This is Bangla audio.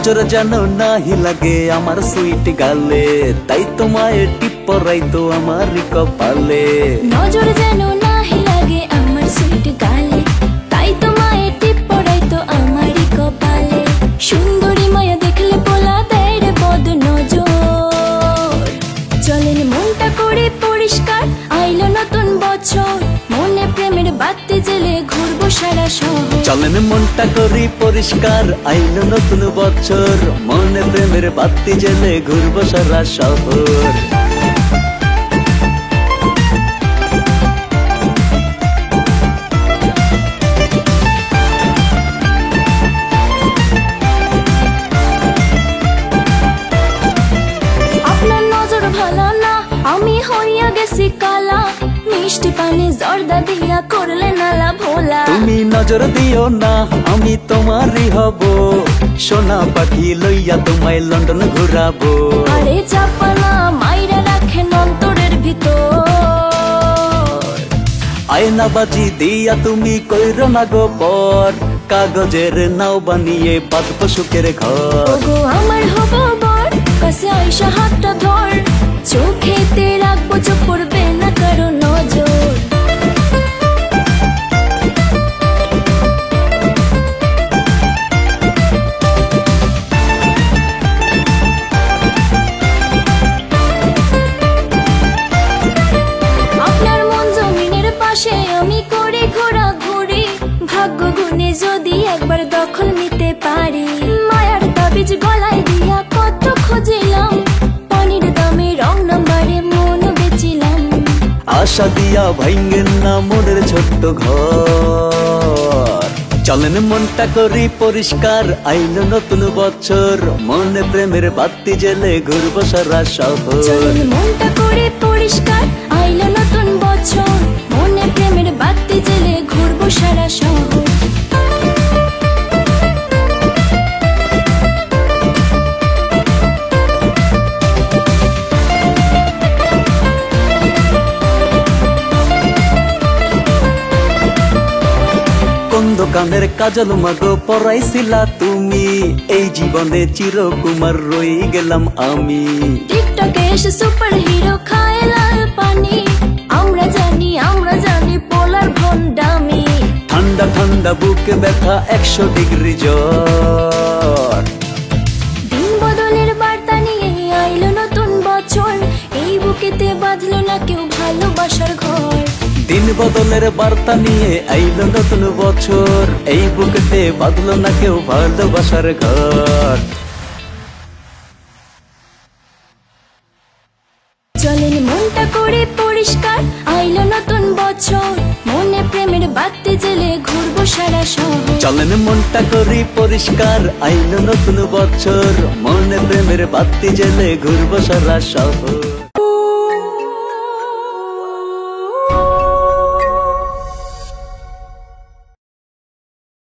নজর যেন নাহি লাগে আমার সুইট গালে, তাই তোমায় টিপ পরাই তো আমার কপালে। নজর যেন নাহি লাগে আমার সুইট গালে, তাই তোমায় টিপ পরাই তো আমার কপালে। সুন্দরী মায়া দেখলে বলা দেয় রে বদ নজর। চলেন মনটা করে পরিষ্কার, আইলো নতুন বছর, মনে প্রেমের বাতি জেলে ঘুরবো সারা শহর। চলেন মনটা করি পরিষ্কার, আইলো নতুন বছর, মনে প্রেমের বাতি জেলে ঘুরবো সারা শহর। আপনার নজর ভালো না, আমি হইয়া গেছি কালা, মিষ্টি পানি জর্দা দিয়া করলে নালা ভোলা। তুমি নজর দিও না, আমি তোমারই হব, সোনা পাখি লইয়া তোমায় লন্ডন ঘুরাবো। আরে চাপানা মাইরা রাখেন অন্তরের ভিতর, আয়নাবাজি দিয়া তুমি কইরো না গো পর, কাগজের নাও বানিয়ে বাঁধবো সুখের ঘর। ওগো আমার হব বর, কাছে আইসা হাতটা ধর, চোখেতে রাখবো চোখ পড়বে না কারো নজর। আপনার মন জমিনের পাশে আমি করে ঘোরাঘুরি, ভাগ্য গুণে যদি একবার দখল নিতে পারি। মায়ার তাবিজ গলায় দিয়া কত খুঁজিলাম, পানির দামে রং নাম্বারে মন বেচিলাম। আশা দিয়া ভাঙ্গেন না মনের ছোট্ট ঘর, চলেন মনটা করি পরিষ্কার, আইলো নতুন বছর, মনে প্রেমের বাতি জেলে ঘুরবো সারা শহর। চলেন মনটা করে পরিষ্কার, আইলো নতুন বছর, মনে প্রেমের বাতি জেলে ঘুরবো সারা শহর। কোন দোকানের কাজল মাগো পরাইছিলা তুমি, এই জীবনে চিরকুমার রই গেলাম আমি। টিকটকে এসে সুপার হিরো খায় লাল পানি, আমরা জানি পোলার ভন্ডামি। ঠান্ডা ঠান্ডা বুকে ব্যথা 100 ডিগ্রি জ্বর। দিন বদলের বার্তা নিয়ে আইলো নতুন বছর, এই বুকেতে বাঁধলো না কেউ ভালোবাসার ঘর। দিন বদলের বার্তা নিয়ে আইলো নতুন বছর, এই বুকেতে বাঁধলো না কেউ ভালোবাসার ঘর। চলেন মনটা করে পরিষ্কার, আইলো নতুন বছর, মনে প্রেমের বাতি জেলে ঘুরবো সারা শহর। চলেন মনটা করি পরিষ্কার, আইলো নতুন বছর, মনে প্রেমের বাতি জেলে ঘুরবো সারা শহর।